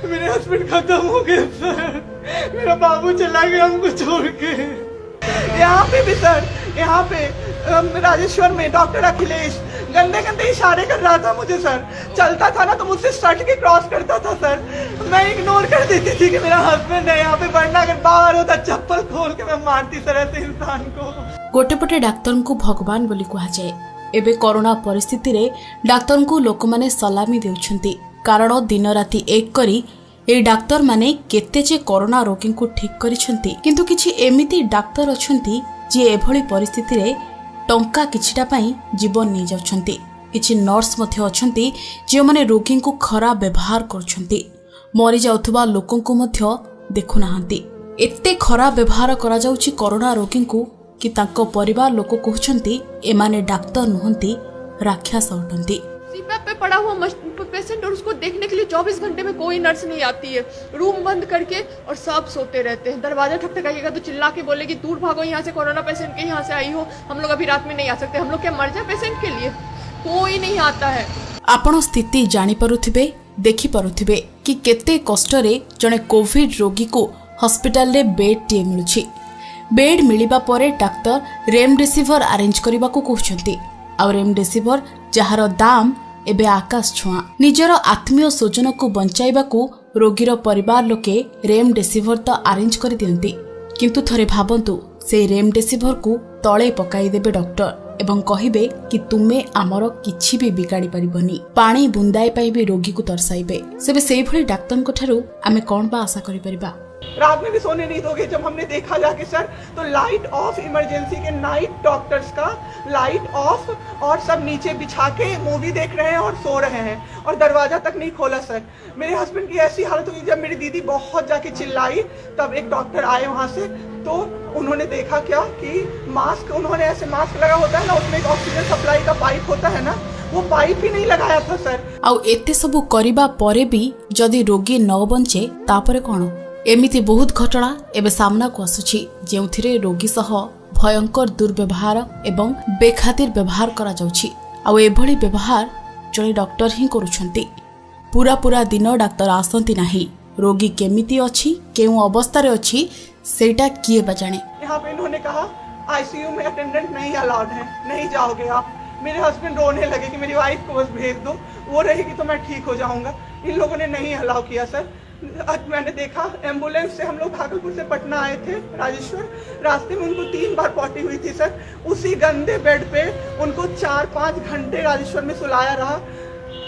मेरे हस्बैंड खत्म हो गए सर, मेरा बाबू चला गया हमको छोड़ के। यहाँ पे भी सर, यहाँ पे राजेश्वर में डॉक्टर अखिलेश गंदे गंदे इशारे कर रहा था मुझे सर। चलता था ना तो मुझसे सट के क्रॉस करता था सर, मैं इग्नोर कर देती थी कि मेरा हस्बैंड है यहाँ पे, वरना अगर बाहर होता चप्पल खोल के मैं मारती सर ऐसे इंसान को। गोटेपटे डाक्तर को भगवान बोली कहुए। एबे कोरोना परिस्थिति रे डाक्तर को लोक माने सलामी देउछंती, कारण दिन राति एक करी ए डाक्तर माने केते जे कोरोना रोगी को ठीक करिसंती। किंतु किछि एमिति डाक्तर अछंती जे एभली परिस्थिति रे टंका किछिटा पई जीवन नै जाउछंती। किछि नर्स मध्य अछंती जे माने रोगी को खराब व्यवहार करछंती, मरि जाउथबा लोकन को मध्य देखु नाहंती। एते खराब व्यवहार करा जाउछि कोरोना रोगी को कि तांको परिवार लोक कहउछंती एमाने डाक्तर नहंती, राक्षस अटंती। सीपैप पे पड़ा हुआ पेशेंट और उसको देखने के लिए 24 घंटे में कोई नर्स नहीं आती है। रूम बंद करके और सब सोते रहते हैं। दरवाजा ठकठकाइएगा तो चिल्ला के बोलेगी दूर भागो यहाँ से, कोरोना पेशेंट के यहाँ से आई हो, हम लोग अभी रात में नहीं आ सकते। हम लोग क्या मर जाए पेशेंट के लिए? कोई नहीं आता है। आपण स्थिति जानी पारुथिबे, देखि पारुथिबे कि केते कष्टरे जने कोविड रोगी को हॉस्पिटल रे बेड टे मिलुछि। बेड मिलिबा परे डाक्टर रेमडेसिविर अरेंज करबा को कहउछंती। आ रेमडेसिविर जहार दाम एबे आकाश छुआ। निजर आत्मीय स्वजन को बंचाइबा को रोगीर परिवार लोके रेमडेसिविर तो अरेंज कर दियंती, किंतु थरे भाबंतु से रेमडेसिविर को तळे पकाई देबे डॉक्टर एवं कहिबे कि तुमे आमर किछि भी बिगाड़ी परिबनी, पानी बुंदाए पाई भी रोगी को तरसाइबे। सेबे सेही भली डाक्टर को थारु आमे कोन बा आशा करि परिबा? रात में भी सोने नहीं दोगे। जब हमने देखा जाके सर तो लाइट ऑफ, इमरजेंसी के नाइट डॉक्टर्स का लाइट ऑफ, और सब नीचे बिछा के मूवी देख रहे हैं और सो रहे हैं, और दरवाजा तक नहीं खोला सर। मेरे हस्बैंड की ऐसी हालत हुई, जब मेरी दीदी बहुत जाके चिल्लाई तब एक डॉक्टर आए वहां से, तो उन्होंने देखा क्या कि मास्क, उन्होंने ऐसे मास्क लगा होता है ना, उसमें एक ऑक्सीजन सप्लाई का पाइप होता है ना, वो पाइप ही नहीं लगाया था सर। आउ एते सबु करिबा परे भी जदि रोगी न बंचे तापरे कोन? एमिति बहुत घटना एबे सामना को आसुछि, जेउथिरे रोगी सह भयंकर दुर्व्यवहार एवं बेखातिर व्यवहार करा जाउछि। आउ एभली व्यवहार जणे डॉक्टर ही करूछंती। पूरा पूरा दिन डाक्टर आसंती नाही। रोगी केमिति अछि, केउ अवस्था रे अछि, सेटा किए बा जाने। यहाँ पे इन्होंने कहा आईसीयू में अटेंडेंट नहीं अलाउड है, नहीं जाओगे आप। मेरे हस्बैंड रोने लगे कि मेरी वाइफ को बस भेज दो, वो रहेगी तो मैं ठीक हो जाऊंगा। इन लोगों ने नहीं अलाउ किया सर। मैंने देखा एम्बुलेंस से हम लोग भागलपुर से पटना आए थे राजेश्वर, रास्ते में उनको 3 बार पॉटी हुई थी सर। उसी गंदे बेड पे उनको 4-5 घंटे राजेश्वर में सुलाया रहा।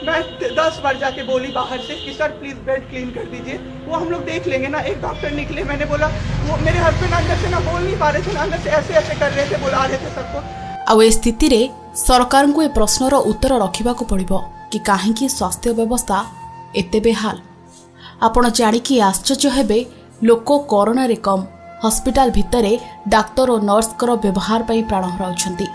मैं 10 बार जाके बोली बाहर से कि सर प्लीज बेड क्लीन कर दीजिए, वो हम लोग देख लेंगे ना। एक डॉक्टर निकले, मैंने बोला, वो मेरे हस्बैंड अंदर से ना बोल नहीं पा रहे थे, अंदर से ऐसे ऐसे कर रहे थे, बुला रहे थे सबको। आ ए स्थिति रे सरकार को ए प्रश्नर उत्तर रखिबा को पड़िबो कि काहेकि स्वास्थ्य व्यवस्था एते बेहाल। आपण जानिकी आश्चर्य हेबे, लोक कोरोना रे कम, हॉस्पिटल भितरे डाक्तर और नर्स कर व्यवहार पाई प्राण हराउछंती।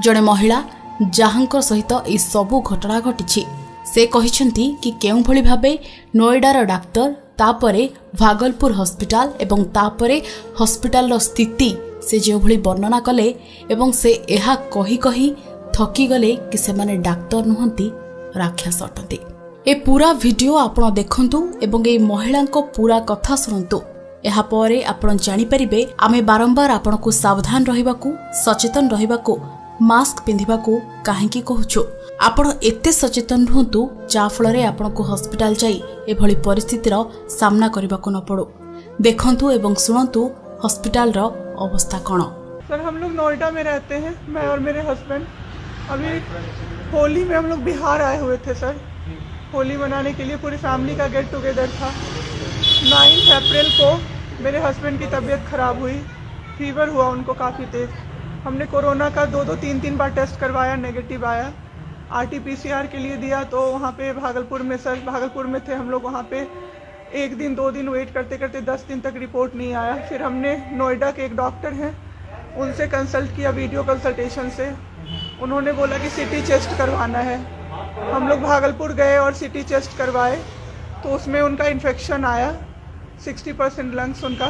जड़े महिला जहांकर सहित ए सबु घटना घटिछि, से कहिसंती कि केउ भली भाबे नोएडार डाक्तर, तापरे भागलपुर हॉस्पिटल एवं तापरे हॉस्पिटल रो स्थिति से जो भली वर्णना कले, एवं से एहा कही कही थकी गले कि से माने डाक्तर नुहंती, राक्षस अटंती। ए पूरा वीडियो आपण देखंतु एवं ए महिला को पूरा कथा सुनंतु। एहा परे आपण जानि परिबे आमे बारंबार आपण को सावधान रहिबाकू, सचेतन रहिबाकू, मास्क पिंधिबाकू काहेकि कहूछु। आपण एते सचेतन रहंतु जा फलरे आपण को हॉस्पिटल जाई एभली परिस्थितिर सामना करबाकू न पड़ो। देखंतु एवं सुनंतु हॉस्पिटल रो अवस्था कौन। सर हम लोग नोएडा में रहते हैं, मैं और मेरे हस्बैंड। अभी होली में हम लोग बिहार आए हुए थे सर, होली मनाने के लिए पूरी फैमिली का गेट टुगेदर था। 9 अप्रैल को मेरे हस्बैंड की तबीयत खराब हुई, फीवर हुआ उनको काफ़ी तेज़। हमने कोरोना का 2-2, 3-3 बार टेस्ट करवाया, नेगेटिव आया। RT-PCR के लिए दिया तो वहाँ पे भागलपुर में, सर भागलपुर में थे हम लोग, वहाँ पे 1 दिन 2 दिन वेट करते करते 10 दिन तक रिपोर्ट नहीं आया। फिर हमने नोएडा के एक डॉक्टर हैं उनसे कंसल्ट किया, वीडियो कंसल्टेशन से। उन्होंने बोला कि सिटी चेस्ट करवाना है। हम लोग भागलपुर गए और सिटी चेस्ट करवाए तो उसमें उनका इन्फेक्शन आया। 60% लंग्स उनका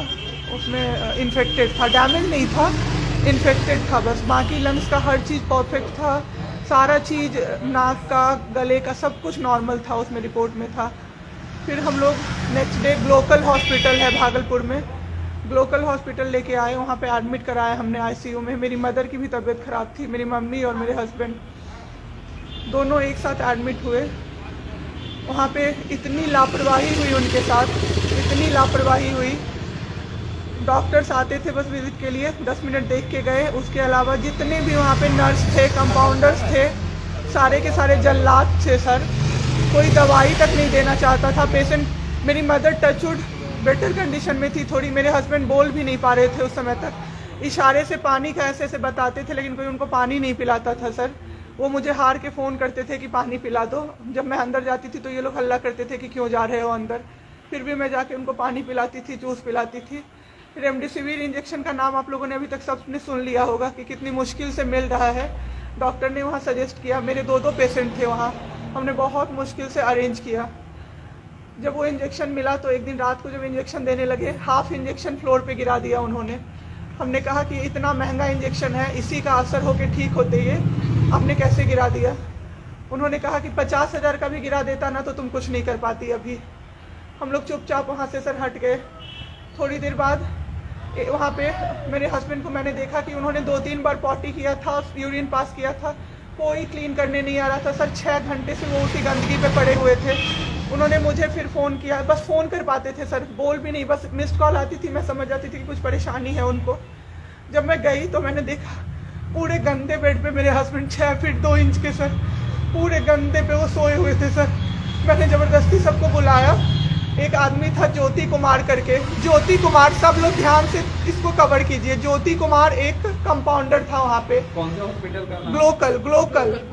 उसमें इन्फेक्टेड था, डैमेज नहीं था, इन्फेक्टेड था बस। बाकी लंग्स का हर चीज़ परफेक्ट था, सारा चीज़ नाक का, गले का सब कुछ नॉर्मल था, उसमें रिपोर्ट में था। फिर हम लोग नेक्स्ट डे ग्लोकल हॉस्पिटल है भागलपुर में, ग्लोकल हॉस्पिटल लेके आए, वहाँ पे एडमिट कराया हमने आईसीयू में। मेरी मदर की भी तबीयत ख़राब थी, मेरी मम्मी और मेरे हस्बैंड दोनों एक साथ एडमिट हुए। वहाँ पे इतनी लापरवाही हुई उनके साथ, इतनी लापरवाही हुई। डॉक्टर्स आते थे बस विजिट के लिए, 10 मिनट देख के गए। उसके अलावा जितने भी वहाँ पे नर्स थे, कंपाउंडर्स थे, सारे के सारे जल्लाद थे सर। कोई दवाई तक नहीं देना चाहता था पेशेंट। मेरी मदर टचवुड बेटर कंडीशन में थी थोड़ी, मेरे हस्बैंड बोल भी नहीं पा रहे थे उस समय तक। इशारे से पानी का ऐसे ऐसे बताते थे, लेकिन कोई उनको पानी नहीं पिलाता था सर। वो मुझे हार के फ़ोन करते थे कि पानी पिला दो। जब मैं अंदर जाती थी तो ये लोग हल्ला करते थे कि क्यों जा रहे हो अंदर। फिर भी मैं जाके उनको पानी पिलाती थी, जूस पिलाती थी। रेमडेसिविर इंजेक्शन का नाम आप लोगों ने अभी तक सबने सुन लिया होगा कि कितनी मुश्किल से मिल रहा है। डॉक्टर ने वहाँ सजेस्ट किया, मेरे 2 पेशेंट थे वहाँ, हमने बहुत मुश्किल से अरेंज किया। जब वो इंजेक्शन मिला तो एक दिन रात को जब इंजेक्शन देने लगे, हाफ इंजेक्शन फ्लोर पे गिरा दिया उन्होंने। हमने कहा कि इतना महंगा इंजेक्शन है, इसी का असर होके ठीक होते ये आपने कैसे गिरा दिया। उन्होंने कहा कि 50,000 का भी गिरा देता ना तो तुम कुछ नहीं कर पाती अभी। हम लोग चुपचाप वहाँ से सर हट गए। थोड़ी देर बाद वहाँ पे मेरे हस्बैंड को मैंने देखा कि उन्होंने 2-3 बार पॉटी किया था, यूरिन पास किया था, कोई क्लीन करने नहीं आ रहा था सर। 6 घंटे से वो उसी गंदगी पे पड़े हुए थे। उन्होंने मुझे फिर फ़ोन किया, बस फ़ोन कर पाते थे सर, बोल भी नहीं, बस मिस्ड कॉल आती थी, मैं समझ जाती थी कि कुछ परेशानी है उनको। जब मैं गई तो मैंने देखा पूरे गंदे बेड पे मेरे हस्बैंड 6 फीट 2 इंच के सर, पूरे गंदे पे वो सोए हुए थे सर। मैंने ज़बरदस्ती सबको बुलाया। एक आदमी था ज्योति कुमार करके, ज्योति कुमार, सब लोग ध्यान से इसको कवर कीजिए। ज्योति कुमार एक कंपाउंडर था वहाँ पे। कौन सा हॉस्पिटल का नाम?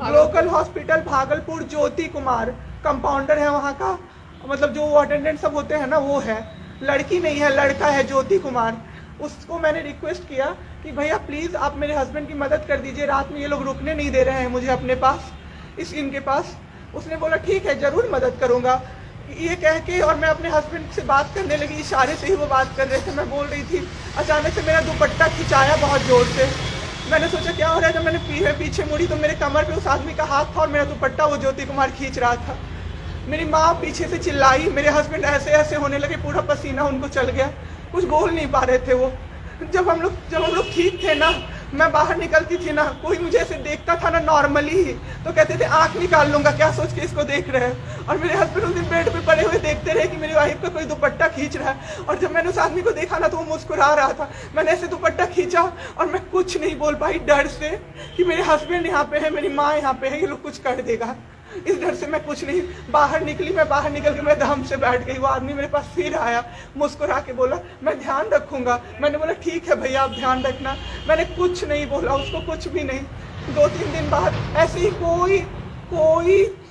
Glocal hospital Bhagalpur. Jyoti Kumar compounder है वहाँ का, मतलब जो अटेंडेंट सब होते हैं ना वो है, लड़की नहीं है, लड़का है ज्योति कुमार। उसको मैंने रिक्वेस्ट किया कि भैया प्लीज़ आप मेरे हस्बैंड की मदद कर दीजिए, रात में ये लोग रुकने नहीं दे रहे हैं मुझे अपने पास, इनके पास। उसने बोला ठीक है ज़रूर मदद करूँगा, ये कह के, और मैं अपने हस्बैंड से बात करने लगी। इशारे से ही वो बात कर रहे थे, मैं बोल रही थी। अचानक से मेरा दुपट्टा खिंचाया बहुत ज़ोर से। मैंने सोचा क्या हो रहा है। जब मैंने पीछे मुड़ी तो मेरे कमर पे उस आदमी का हाथ था और मेरा दुपट्टा वो ज्योति कुमार खींच रहा था। मेरी माँ पीछे से चिल्लाई, मेरे हस्बैंड ऐसे ऐसे होने लगे, पूरा पसीना उनको चल गया, कुछ बोल नहीं पा रहे थे वो। जब हम लोग ठीक थे ना, मैं बाहर निकलती थी ना, कोई मुझे ऐसे देखता था ना नॉर्मली ही, तो कहते थे आंख निकाल लूंगा, क्या सोच के इसको देख रहे हैं। और मेरे हस्बैंड उस दिन बेड पे पड़े हुए देखते रहे कि मेरी वाइफ का कोई दुपट्टा खींच रहा है। और जब मैंने उस आदमी को देखा ना तो वो मुस्कुरा रहा था। मैंने ऐसे दुपट्टा खींचा और मैं कुछ नहीं बोल पाई, डर से कि मेरे हस्बैंड यहाँ पे है, मेरी माँ यहाँ पे है, ये लोग कुछ कर देगा। इस डर से मैं कुछ नहीं बाहर निकली। मैं बाहर निकल के मैं दम से बैठ गई। वो आदमी मेरे पास फिर आया, मुस्कुरा के बोला मैं ध्यान रखूंगा। मैंने बोला ठीक है भैया आप ध्यान रखना। मैंने कुछ नहीं बोला उसको, कुछ भी नहीं। 2-3 दिन बाद ऐसे ही कोई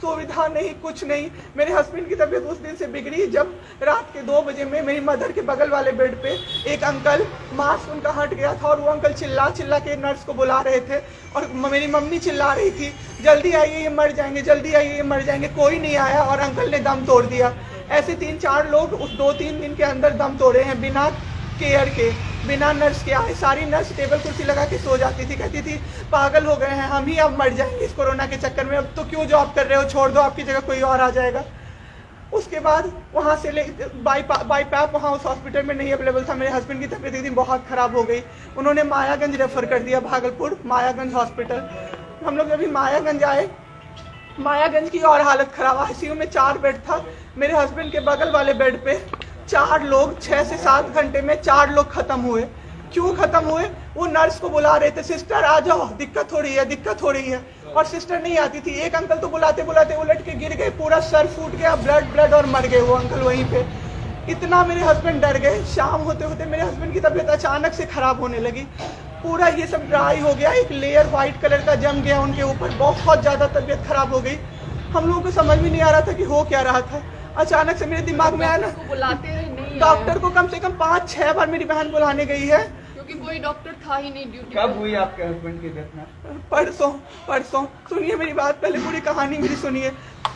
सुविधा नहीं, कुछ नहीं। मेरे हस्बैंड की तबीयत उस दिन से बिगड़ी जब रात के 2 बजे में मेरी मदर के बगल वाले बेड पे एक अंकल, मास्क उनका हट गया था और वो अंकल चिल्ला के नर्स को बुला रहे थे। और मेरी मम्मी चिल्ला रही थी जल्दी आइए ये मर जाएंगे, जल्दी आइए ये मर जाएंगे। कोई नहीं आया और अंकल ने दम तोड़ दिया। ऐसे 3-4 लोग उस 2-3 दिन के अंदर दम तोड़े हैं, बिना केयर के, बिना नर्स के आए। सारी नर्स टेबल कुर्सी लगा के सो जाती थी, कहती थी पागल हो गए हैं हम ही, अब मर जाएंगे इस कोरोना के चक्कर में, अब तो क्यों जॉब कर रहे हो, छोड़ दो, आपकी जगह कोई और आ जाएगा। उसके बाद वहाँ से बाई पैप वहाँ उस हॉस्पिटल में नहीं अवेलेबल था। मेरे हस्बैंड की तबीयत एक दिन बहुत ख़राब हो गई, उन्होंने मायागंज रेफ़र कर दिया, भागलपुर मायागंज हॉस्पिटल। हम लोग अभी मायागंज आए, मायागंज की और हालत ख़राब। आईसीयू में 4 बेड था। मेरे हस्बैंड के बगल वाले बेड पे 4 लोग 6 से 7 घंटे में 4 लोग ख़त्म हुए। क्यों ख़त्म हुए? वो नर्स को बुला रहे थे, सिस्टर आ जाओ, दिक्कत हो रही है, और सिस्टर नहीं आती थी। एक अंकल तो बुलाते बुलाते उलट के गिर गए, पूरा सर फूट गया, ब्लड और मर गए वो अंकल वहीं पे। इतना मेरे हस्बैंड डर गए। शाम होते होते मेरे हस्बैंड की तबीयत अचानक से ख़राब होने लगी, पूरा ये सब ड्राई हो गया, एक लेयर वाइट कलर का जम गया उनके ऊपर, बहुत ज़्यादा तबीयत ख़राब हो गई। हम लोगों को समझ में नहीं आ रहा था कि हो क्या रहा था। अचानक से मेरे दिमाग में आया ना, डॉक्टर को कम से कम 5-6 बार मेरी बहन बुलाने गई है, क्योंकि कोई डॉक्टर था ही नहीं ड्यूटी। कब हुई आपके हस्बैंड की डेथ? परसों। सुनिए मेरी बात, पहले पूरी कहानी मेरी सुनिए।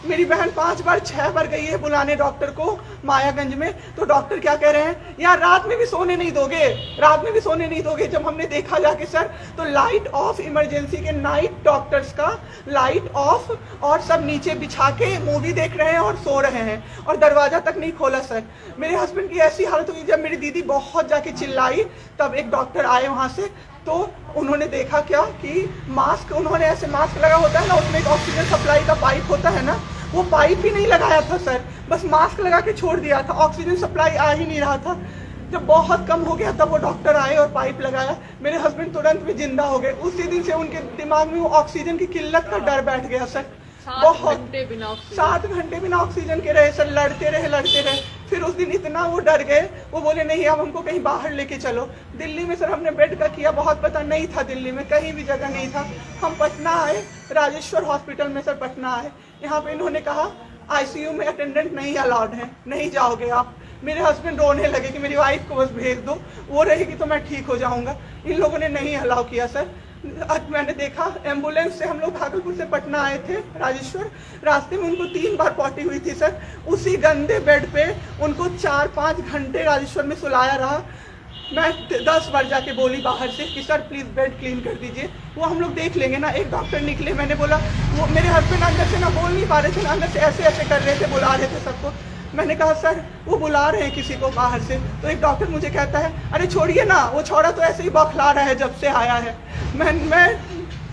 मेरी बहन 5 बार 6 बार गई है बुलाने डॉक्टर को मायागंज में, तो डॉक्टर क्या कह रहे हैं, यार रात में भी सोने नहीं दोगे, रात में भी सोने नहीं दोगे। जब हमने देखा जाके सर तो लाइट ऑफ, इमरजेंसी के नाइट डॉक्टर्स का लाइट ऑफ, और सब नीचे बिछा के मूवी देख रहे हैं और सो रहे हैं, और दरवाजा तक नहीं खोला सर। मेरे हस्बैंड की ऐसी हालत हुई, जब मेरी दीदी बहुत जाके चिल्लाई तब एक डॉक्टर आए वहां से, तो उन्होंने देखा क्या कि मास्क, उन्होंने ऐसे मास्क लगा होता है ना, उसमें एक ऑक्सीजन सप्लाई का पाइप होता है ना, वो पाइप ही नहीं लगाया था सर, बस मास्क लगा के छोड़ दिया था, ऑक्सीजन सप्लाई आ ही नहीं रहा था। जब बहुत कम हो गया तब वो डॉक्टर आए और पाइप लगाया, मेरे हस्बैंड तुरंत भी जिंदा हो गए। उसी दिन से उनके दिमाग में वो ऑक्सीजन की किल्लत का डर बैठ गया सर। 7 घंटे बिना ऑक्सीजन के रहे सर, लड़ते रहे। फिर उस दिन इतना वो डर गए, वो बोले नहीं अब हमको कहीं बाहर लेके चलो। दिल्ली में सर हमने बेड का किया, बहुत पता नहीं था, दिल्ली में कहीं भी जगह नहीं था। हम पटना आए, राजेश्वर हॉस्पिटल में सर पटना आए। यहाँ पे इन्होंने कहा आईसीयू में अटेंडेंट नहीं अलाउड है, नहीं जाओगे आप। मेरे हस्बैंड रोने लगे कि मेरी वाइफ को बस भेज दो, वो रहेगी तो मैं ठीक हो जाऊंगा। इन लोगों ने नहीं अलाउ किया सर। आज मैंने देखा एम्बुलेंस से हम लोग भागलपुर से पटना आए थे राजेश्वर, रास्ते में उनको 3 बार पॉटी हुई थी सर। उसी गंदे बेड पे उनको 4-5 घंटे राजेश्वर में सुलाया रहा। मैं 10 बार जाके बोली बाहर से कि सर प्लीज बेड क्लीन कर दीजिए, वो हम लोग देख लेंगे ना। एक डॉक्टर निकले, मैंने बोला, वो मेरे हस्बैंड अंदर से ना बोल नहीं पा रहे थे, अंदर से ऐसे ऐसे कर रहे थे, बुला रहे थे सबको। मैंने कहा सर वो बुला रहे हैं किसी को बाहर से, तो एक डॉक्टर मुझे कहता है अरे छोड़िए ना, वो छोड़ा तो ऐसे ही बौखला रहा है जब से आया है। मैं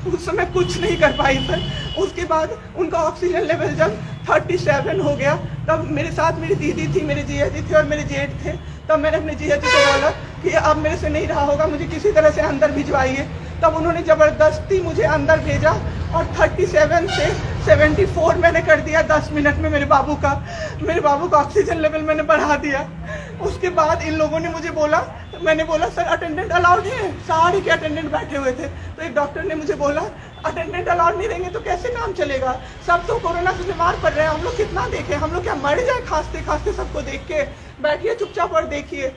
उस समय कुछ नहीं कर पाई सर। उसके बाद उनका ऑक्सीजन लेवल जब 37 हो गया, तब मेरे साथ मेरी दीदी थी, मेरे जीजा जी थे और मेरे जेठ थे। तब मैंने अपने जीजा जी को बोला कि अब मेरे से नहीं रहा होगा, मुझे किसी तरह से अंदर भिजवाइए। तब उन्होंने ज़बरदस्ती मुझे अंदर भेजा और 37 से 74 मैंने कर दिया 10 मिनट में। मेरे बाबू का ऑक्सीजन लेवल मैंने बढ़ा दिया। उसके बाद इन लोगों ने मुझे बोला, मैंने बोला सर अटेंडेंट अलाउड है, सारे के अटेंडेंट बैठे हुए थे। तो एक डॉक्टर ने मुझे बोला अटेंडेंट अलाउड नहीं रहेंगे तो कैसे काम चलेगा, सब तो कोरोना से बीमार पड़ रहे हैं, हम लोग कितना देखें, हम लोग क्या मर जाए खांसते खांसते सबको देख के। बैठिए चुपचाप और देखिए।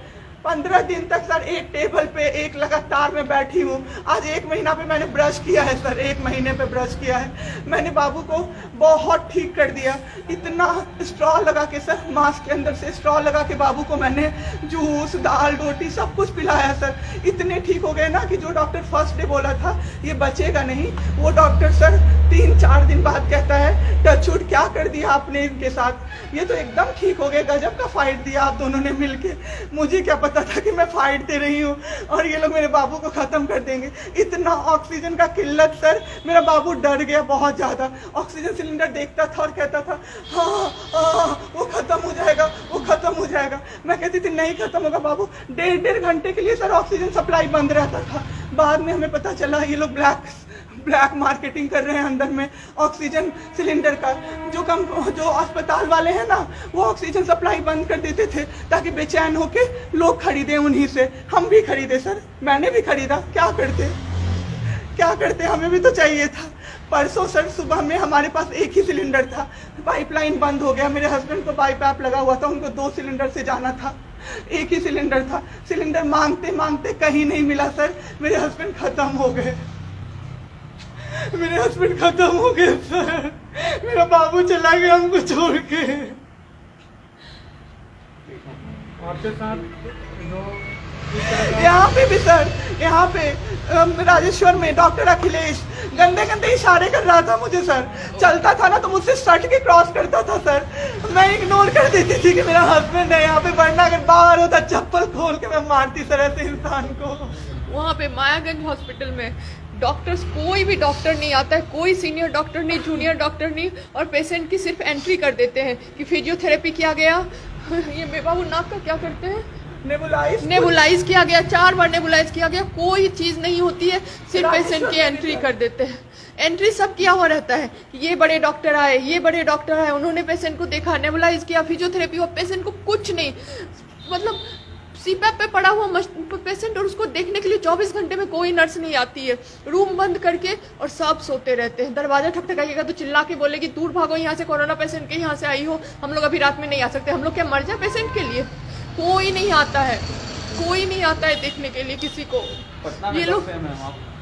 15 दिन तक सर एक टेबल पे एक लगातार मैं बैठी हूँ। आज 1 महीना पे मैंने ब्रश किया है सर, 1 महीने पे ब्रश किया है मैंने। बाबू को बहुत ठीक कर दिया। इतना स्ट्रॉ लगा के सर, मास्क के अंदर से स्ट्रॉ लगा के बाबू को मैंने जूस, दाल, रोटी सब कुछ पिलाया सर। इतने ठीक हो गए ना कि जो डॉक्टर फर्स्ट डे बोला था ये बचेगा नहीं, वो डॉक्टर सर 3-4 दिन बाद कहता है टचवुड क्या कर दिया आपने इनके साथ, ये तो एकदम ठीक हो गए, गजब का फाइट दिया आप दोनों ने मिलके। मुझे क्या पता था कि मैं फाइट दे रही हूँ और ये लोग मेरे बाबू को खत्म कर देंगे। इतना ऑक्सीजन का किल्लत सर, मेरा बाबू डर गया बहुत ज्यादा। ऑक्सीजन सिलेंडर देखता था और कहता था हाँ वो खत्म हो जाएगा, वो खत्म हो जाएगा। मैं कहती थी नहीं खत्म होगा बाबू। 1.5 घंटे के लिए सर ऑक्सीजन सप्लाई बंद रहता था। बाद में हमें पता चला ये लोग ब्लैक मार्केटिंग कर रहे हैं अंदर में ऑक्सीजन सिलेंडर का। जो अस्पताल वाले हैं ना, वो ऑक्सीजन सप्लाई बंद कर देते थे ताकि बेचैन होके लोग खरीदें उन्हीं से। हम भी खरीदे सर, मैंने भी खरीदा। क्या करते, हमें भी तो चाहिए था। परसों सर सुबह में हमारे पास एक ही सिलेंडर था, पाइपलाइन बंद हो गया। मेरे हस्बैंड को बाईपैप लगा हुआ था, उनको 2 सिलेंडर से जाना था, एक ही सिलेंडर था। सिलेंडर मांगते मांगते कहीं नहीं मिला सर, मेरे हस्बैंड खत्म हो गए। सर, मेरा बाबू चला गया हमको छोड़ के। आपके साथ यहाँ पे भी सर, यहाँ पे राजेश्वर में डॉक्टर अखिलेश गंदे गंदे इशारे कर रहा था मुझे सर। चलता था ना तो मुझसे सट के क्रॉस करता था सर। मैं इग्नोर कर देती थी कि मेरा हस्बैंड है यहाँ पे, वरना अगर बाहर होता चप्पल खोल के मैं मारती सर ऐसे इंसान को। वहाँ पे मायागंज हॉस्पिटल में डॉक्टर्स, कोई भी डॉक्टर नहीं आता है, कोई सीनियर डॉक्टर नहीं, जूनियर डॉक्टर नहीं, और पेशेंट की सिर्फ एंट्री कर देते हैं कि फिजियोथेरेपी किया गया। ये मेरे बाबू नाक का क्या करते हैं, नेबुलाइज किया गया, 4 बार नेबुलाइज किया गया, कोई चीज़ नहीं होती है, सिर्फ पेशेंट की एंट्री कर देते हैं। एंट्री सब किया हुआ रहता है, ये बड़े डॉक्टर आए, ये बड़े डॉक्टर आए, उन्होंने पेशेंट को देखा, नेबुलाइज किया, फिजियोथेरेपी हुआ, पेशेंट को कुछ नहीं, मतलब सीपैप पे पड़ा हुआ पेशेंट, और उसको देखने के लिए 24 घंटे में कोई नर्स नहीं आती है। रूम बंद करके और सब सोते रहते हैं। दरवाजा ठकठकाइएगा तो चिल्ला के बोलेगी दूर भागो यहाँ से, कोरोना पेशेंट के यहाँ से आई हो, हम लोग अभी रात में नहीं आ सकते। हम लोग क्या मर जाए पेशेंट के लिए? कोई नहीं आता है, कोई नहीं आता है देखने के लिए किसी को। ये लोग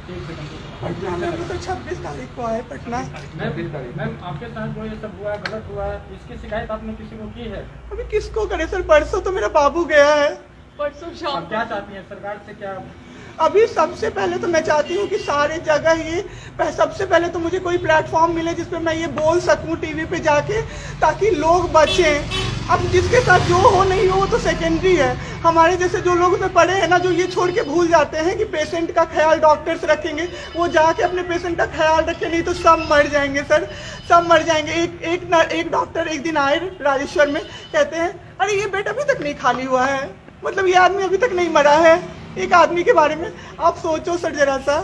पटना में हम तो 26 तारीख को आए पटना। मैम आपके साथ जो ये सब हुआ गलत हुआ, इसकी शिकायत आपने किसी को की है? अभी किसको करे सर, परसों तो मेरा बाबू गया है। परसों शाम आप क्या चाहती हैं सरकार से? क्या अभी सबसे पहले तो मैं चाहती हूँ कि सारे जगह सबसे पहले तो मुझे कोई प्लेटफॉर्म मिले जिसपे मैं ये बोल सकूँ टीवी पे जाके, ताकि लोग बचें। अब जिसके साथ जो हो नहीं हो वो तो सेकेंडरी है। हमारे जैसे जो लोग उसमें पड़े हैं ना, जो ये छोड़ के भूल जाते हैं कि पेशेंट का ख्याल डॉक्टर्स रखेंगे, वो जाके अपने पेशेंट का ख्याल रखें, नहीं तो सब मर जाएंगे सर, सब मर जाएंगे। एक डॉक्टर एक दिन आए राजेश्वर में, कहते हैं अरे ये बेड अभी तक नहीं खाली हुआ है, मतलब ये आदमी अभी तक नहीं मरा है। एक आदमी के बारे में आप सोचो सर जरा सा,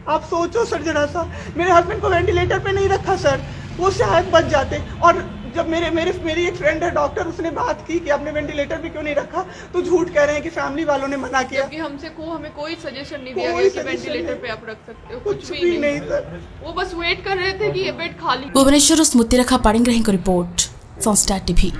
आप सोचो सर जरा सा। मेरे हस्बैंड को वेंटिलेटर पे नहीं रखा सर, वो शायद बच जाते। और जब मेरी एक फ्रेंड है डॉक्टर, उसने बात की कि आपने वेंटिलेटर पे क्यों नहीं रखा, तो झूठ कह रहे हैं कि फैमिली वालों ने मना किया। जबकि हमें कोई सजेशन नहीं दिया गया कि वेंटिलेटर पे आप रख सकते हो, कुछ भी नहीं सर। वो बस वेट कर रहे थे कि ये बेड खाली। भुवनेश्वर स्मृतिरेखा पाणिग्राही रिपोर्ट, संस्टार टीवी।